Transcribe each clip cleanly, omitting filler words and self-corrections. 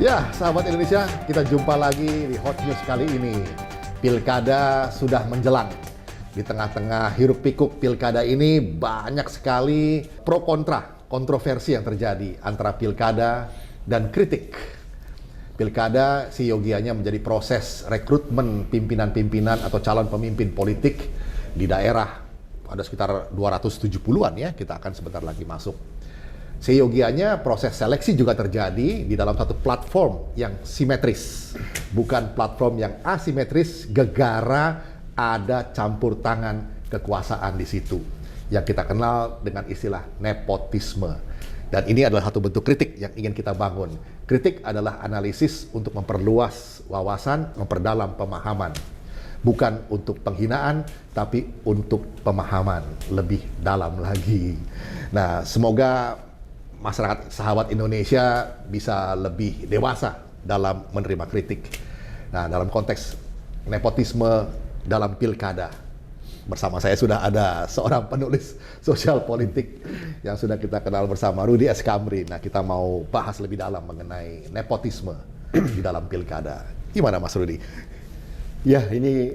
Ya, sahabat Indonesia, kita jumpa lagi di Hot News kali ini. Pilkada sudah menjelang. Di tengah-tengah hiruk-pikuk pilkada ini banyak sekali pro kontra, kontroversi yang terjadi antara pilkada dan kritik. Pilkada siogianya menjadi proses rekrutmen pimpinan-pimpinan atau calon pemimpin politik di daerah. Ada sekitar 270-an ya, kita akan sebentar lagi masuk. Seyogianya proses seleksi juga terjadi di dalam satu platform yang simetris, bukan platform yang asimetris, gegara ada campur tangan kekuasaan di situ, yang kita kenal dengan istilah nepotisme. Dan ini adalah satu bentuk kritik yang ingin kita bangun. Kritik adalah analisis untuk memperluas wawasan, memperdalam pemahaman. Bukan untuk penghinaan, tapi untuk pemahaman lebih dalam lagi. Nah, semoga masyarakat sahabat Indonesia bisa lebih dewasa dalam menerima kritik. Nah, dalam konteks nepotisme dalam pilkada, bersama saya sudah ada seorang penulis sosial politik yang sudah kita kenal bersama, Rudy S. Kamri. Nah, kita mau bahas lebih dalam mengenai nepotisme di dalam pilkada. Gimana Mas Rudy? Ya, ini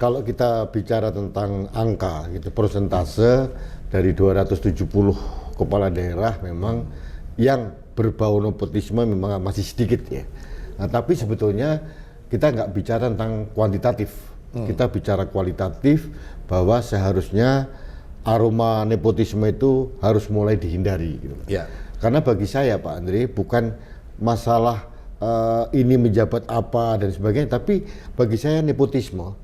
kalau kita bicara tentang angka, gitu, persentase dari 270 kepala daerah memang yang berbau nepotisme memang masih sedikit ya. Nah, tapi sebetulnya kita nggak bicara tentang kuantitatif, kita bicara kualitatif, bahwa seharusnya aroma nepotisme itu harus mulai dihindari. Gitu. Ya. Karena bagi saya Pak Andre, bukan masalah ini menjabat apa dan sebagainya, tapi bagi saya nepotisme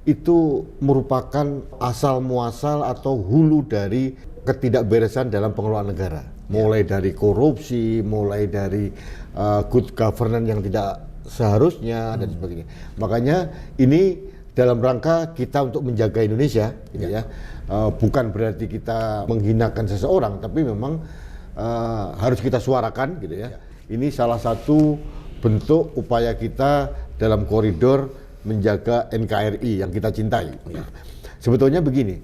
itu merupakan asal muasal atau hulu dari ketidakberesan dalam pengelolaan negara, mulai dari korupsi, mulai dari good governance yang tidak seharusnya dan sebagainya. Makanya ini dalam rangka kita untuk menjaga Indonesia, gitu ya. Bukan berarti kita menghinakan seseorang, tapi memang harus kita suarakan, gitu ya. Ini salah satu bentuk upaya kita dalam koridor menjaga NKRI yang kita cintai. Sebetulnya begini,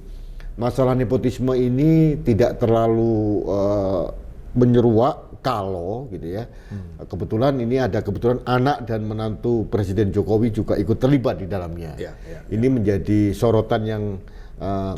masalah nepotisme ini tidak terlalu menyeruak kalau gitu ya. Kebetulan ini ada kebetulan anak dan menantu Presiden Jokowi juga ikut terlibat di dalamnya. Ini menjadi sorotan yang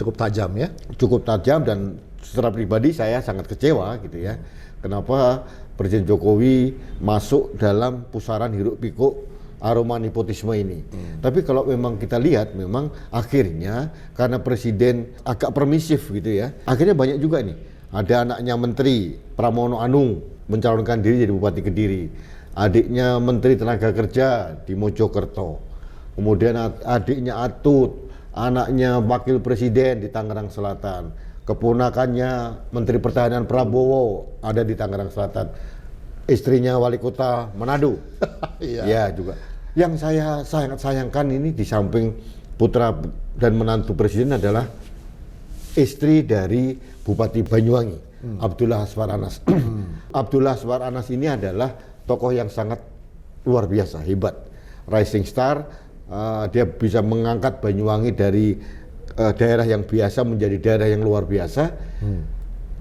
Cukup tajam ya. Cukup tajam, dan secara pribadi saya sangat kecewa gitu ya. Kenapa Presiden Jokowi masuk dalam pusaran hiruk-pikuk aroma nepotisme ini. Tapi kalau memang kita lihat, memang akhirnya karena presiden agak permisif gitu ya, akhirnya banyak juga nih, ada anaknya Menteri Pramono Anung mencalonkan diri jadi Bupati Kediri, adiknya Menteri Tenaga Kerja di Mojokerto, kemudian adiknya Atut, anaknya Wakil Presiden di Tangerang Selatan, keponakannya Menteri Pertahanan Prabowo ada di Tangerang Selatan, istrinya Wali Kota Manado. Ya juga. Yang saya sangat sayangkan ini, di samping putra dan menantu presiden adalah istri dari Bupati Banyuwangi, Abdullah Aswar Anas. Abdullah Aswar Anas ini adalah tokoh yang sangat luar biasa, hebat, rising star. Dia bisa mengangkat Banyuwangi dari daerah yang biasa menjadi daerah yang luar biasa.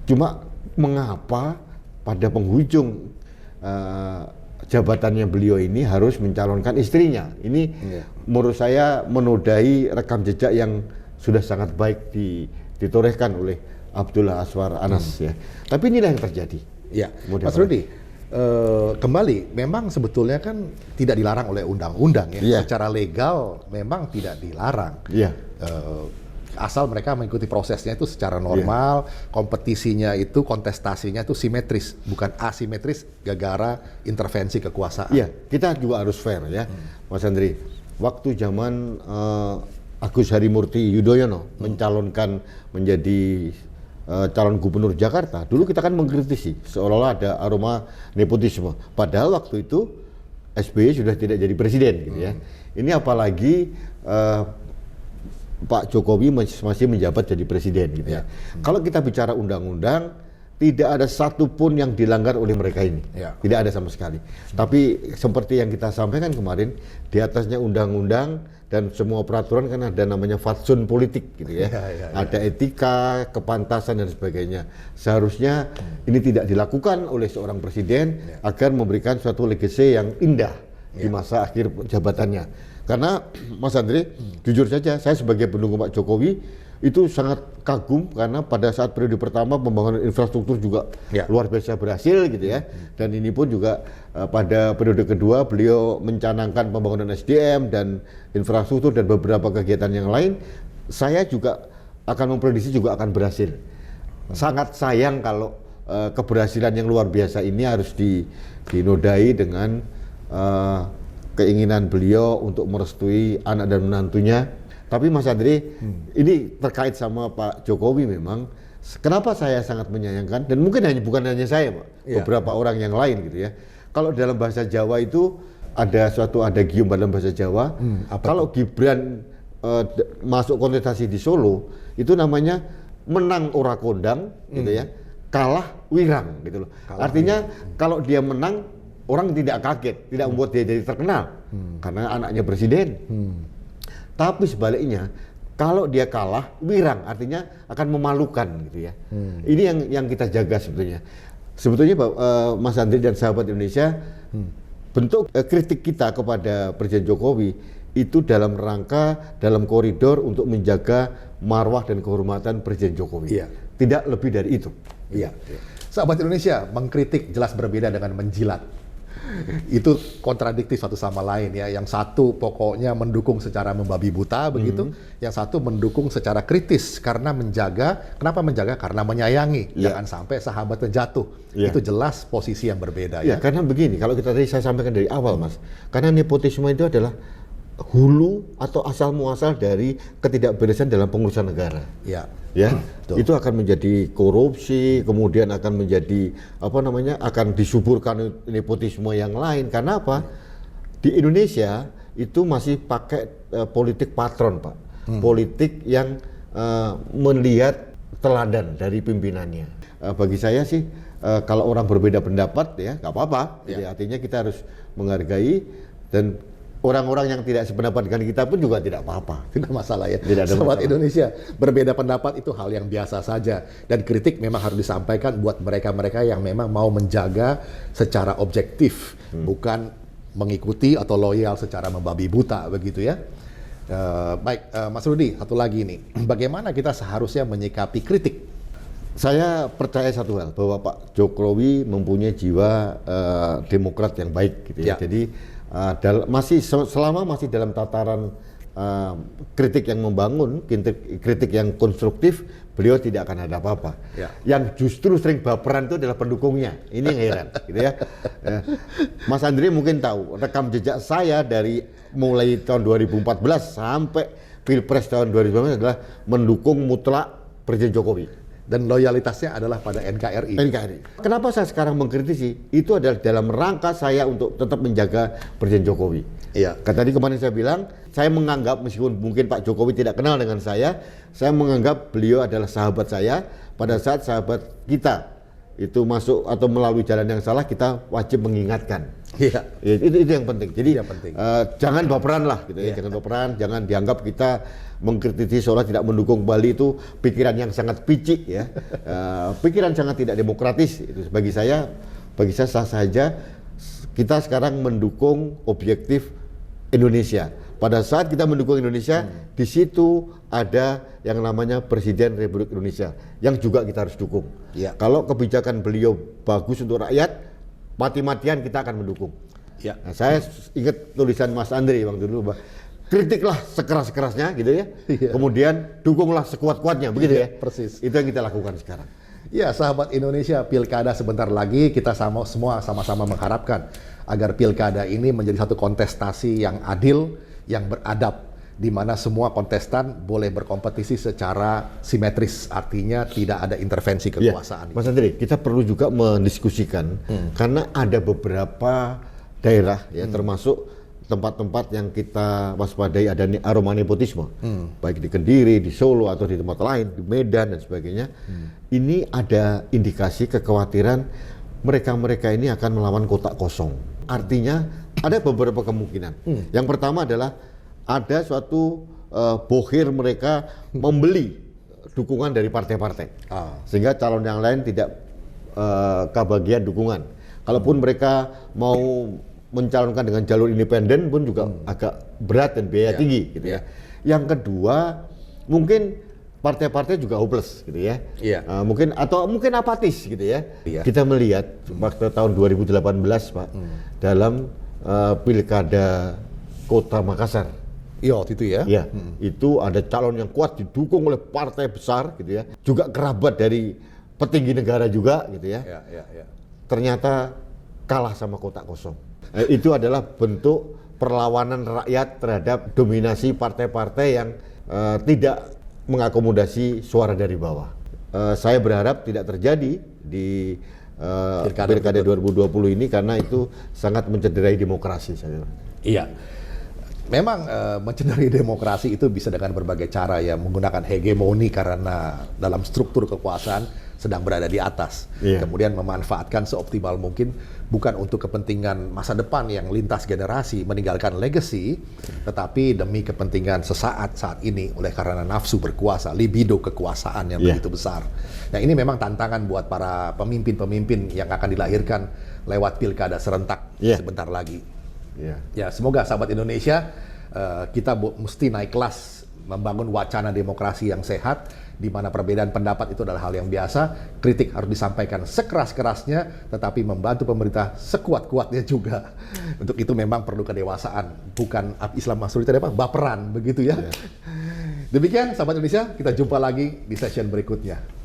Cuma mengapa pada penghujung jabatannya beliau ini harus mencalonkan istrinya? Ini menurut saya menodai rekam jejak yang sudah sangat baik ditorehkan oleh Abdullah Aswar Anas ya. Tapi inilah yang terjadi. Ya, Mas Rudy, kembali memang sebetulnya kan tidak dilarang oleh undang-undang ya. Secara legal memang tidak dilarang. Asal mereka mengikuti prosesnya itu secara normal, kompetisinya itu, kontestasinya itu simetris, bukan asimetris gara-gara intervensi kekuasaan. Iya, kita juga harus fair ya, Mas Andri. Waktu zaman Agus Harimurti Yudhoyono mencalonkan menjadi calon gubernur Jakarta, dulu kita kan mengkritisi seolah-olah ada aroma nepotisme. Padahal waktu itu SBY sudah tidak jadi presiden, gitu ya. Ini apalagi Pak Jokowi masih menjabat jadi presiden gitu ya. Kalau kita bicara undang-undang, tidak ada satupun yang dilanggar oleh mereka ini. Tidak ada sama sekali. Tapi seperti yang kita sampaikan kemarin, di atasnya undang-undang, dan semua peraturan kan ada namanya fatsun politik gitu ya. Ada etika, kepantasan dan sebagainya. Seharusnya ini tidak dilakukan oleh seorang presiden agar memberikan suatu legacy yang indah di masa akhir jabatannya. Karena Mas Andre, jujur saja saya sebagai pendukung Pak Jokowi itu sangat kagum karena pada saat periode pertama pembangunan infrastruktur juga luar biasa berhasil gitu ya. Dan ini pun juga pada periode kedua beliau mencanangkan pembangunan SDM dan infrastruktur dan beberapa kegiatan yang lain. Saya juga akan memprediksi juga akan berhasil. Sangat sayang kalau keberhasilan yang luar biasa ini harus dinodai dengan keinginan beliau untuk merestui anak dan menantunya. Tapi Mas Andre, ini terkait sama Pak Jokowi memang. Kenapa saya sangat menyayangkan, dan mungkin bukan hanya saya Pak, beberapa orang yang lain gitu ya. Kalau dalam bahasa Jawa itu ada suatu adagium dalam bahasa Jawa. Kalau Gibran masuk kontestasi di Solo, itu namanya menang ora kondang gitu ya, kalah wirang gitu loh. Artinya kalau dia menang, orang tidak kaget, tidak membuat dia jadi terkenal karena anaknya presiden. Tapi sebaliknya, kalau dia kalah, wirang, artinya akan memalukan gitu ya. Ini yang kita jaga sebetulnya. Sebetulnya Mas Andri dan sahabat Indonesia, bentuk kritik kita kepada Presiden Jokowi itu dalam rangka, dalam koridor untuk menjaga marwah dan kehormatan Presiden Jokowi. Tidak lebih dari itu. Sahabat Indonesia, mengkritik jelas berbeda dengan menjilat. Itu kontradiktif satu sama lain ya. Yang satu pokoknya mendukung secara membabi buta begitu, yang satu mendukung secara kritis karena menjaga. Kenapa menjaga? Karena menyayangi. Jangan sampai sahabatnya jatuh. Itu jelas posisi yang berbeda ya. Karena begini, kalau kita tadi saya sampaikan dari awal Mas, karena nepotisme itu adalah hulu atau asal muasal dari ketidakberesan dalam pengurusan negara. Itu akan menjadi korupsi, kemudian akan menjadi akan disuburkan nepotisme yang lain. Karena apa? Di Indonesia itu masih pakai politik patron Pak, politik yang melihat teladan dari pimpinannya. Bagi saya sih kalau orang berbeda pendapat ya nggak apa-apa. Jadi artinya kita harus menghargai, dan orang-orang yang tidak sependapat dengan kita pun juga tidak apa-apa. Tidak masalah ya. Tidak ada Sobat masalah. Indonesia, berbeda pendapat itu hal yang biasa saja. Dan kritik memang harus disampaikan buat mereka-mereka yang memang mau menjaga secara objektif. Bukan mengikuti atau loyal secara membabi buta begitu ya. Baik, Mas Rudi, satu lagi nih. Bagaimana kita seharusnya menyikapi kritik? Saya percaya satu hal, bahwa Pak Jokowi mempunyai jiwa demokrat yang baik gitu ya. Jadi selama masih dalam tataran kritik yang membangun, kritik yang konstruktif, beliau tidak akan ada apa-apa. Yang justru sering baperan itu adalah pendukungnya. Ini yang heran, gitu ya. Mas Andri mungkin tahu rekam jejak saya dari mulai tahun 2014 sampai Pilpres tahun 2019 adalah mendukung mutlak Presiden Jokowi. Dan loyalitasnya adalah pada NKRI. Kenapa saya sekarang mengkritisi? Itu adalah dalam rangka saya untuk tetap menjaga Presiden Jokowi. Tadi kemarin saya bilang, saya menganggap meskipun mungkin Pak Jokowi tidak kenal dengan saya menganggap beliau adalah sahabat saya. Pada saat sahabat kita itu masuk atau melalui jalan yang salah, kita wajib mengingatkan. Itu yang penting. Jadi jangan baperan lah, gitu ya. Jangan baperan, jangan dianggap kita mengkritisi seolah tidak mendukung Bali itu pikiran yang sangat picik ya. Pikiran sangat tidak demokratis. Itu bagi saya sah saja. Kita sekarang mendukung objektif Indonesia. Pada saat kita mendukung Indonesia, di situ ada yang namanya Presiden Republik Indonesia yang juga kita harus dukung. Kalau kebijakan beliau bagus untuk rakyat, mati-matian kita akan mendukung. Nah, saya ingat tulisan Mas Andri waktu dulu, kritiklah sekeras-kerasnya gitu ya. Kemudian dukunglah sekuat-kuatnya begitu ya. Persis. Itu yang kita lakukan sekarang. Ya, sahabat Indonesia, pilkada sebentar lagi kita semua sama-sama mengharapkan agar pilkada ini menjadi satu kontestasi yang adil, yang beradab, di mana semua kontestan boleh berkompetisi secara simetris, artinya tidak ada intervensi kekuasaan. Mas Andri, kita perlu juga mendiskusikan karena ada beberapa daerah ya, termasuk tempat-tempat yang kita waspadai ada aroma nepotisme, baik di Kediri, di Solo atau di tempat lain, di Medan dan sebagainya. Ini ada indikasi kekhawatiran mereka-mereka ini akan melawan kotak kosong. Artinya ada beberapa kemungkinan. Yang pertama adalah ada suatu bohir mereka membeli dukungan dari partai-partai, sehingga calon yang lain tidak kebagian dukungan. Kalaupun mereka mau mencalonkan dengan jalur independen pun juga agak berat dan biaya tinggi, gitu ya. Yang kedua, mungkin partai-partai juga hopeless, gitu ya. Mungkin apatis, gitu ya. Kita melihat waktu tahun 2018, Pak, dalam pilkada Kota Makassar. Iya, waktu itu ya. Ya, itu ada calon yang kuat didukung oleh partai besar, gitu ya. Juga kerabat dari petinggi negara juga, gitu ya. Ternyata kalah sama kotak kosong. Itu adalah bentuk perlawanan rakyat terhadap dominasi partai-partai yang tidak mengakomodasi suara dari bawah. Saya berharap tidak terjadi di Pilkada 2020 ini, karena itu sangat mencederai demokrasi, saya. Iya. Memang mencederai demokrasi itu bisa dengan berbagai cara ya, menggunakan hegemoni karena dalam struktur kekuasaan sedang berada di atas. Kemudian memanfaatkan seoptimal mungkin, bukan untuk kepentingan masa depan yang lintas generasi, meninggalkan legacy, tetapi demi kepentingan sesaat saat ini oleh karena nafsu berkuasa, libido kekuasaan yang begitu besar. Nah, ini memang tantangan buat para pemimpin-pemimpin yang akan dilahirkan lewat pilkada serentak sebentar lagi. Ya, semoga sahabat Indonesia, kita mesti naik kelas membangun wacana demokrasi yang sehat, di mana perbedaan pendapat itu adalah hal yang biasa. Kritik harus disampaikan sekeras-kerasnya, tetapi membantu pemerintah sekuat-kuatnya juga. Untuk itu memang perlu kedewasaan, bukan Islam maksudnya apa, baperan begitu ya. Demikian sahabat Indonesia, kita jumpa lagi di session berikutnya.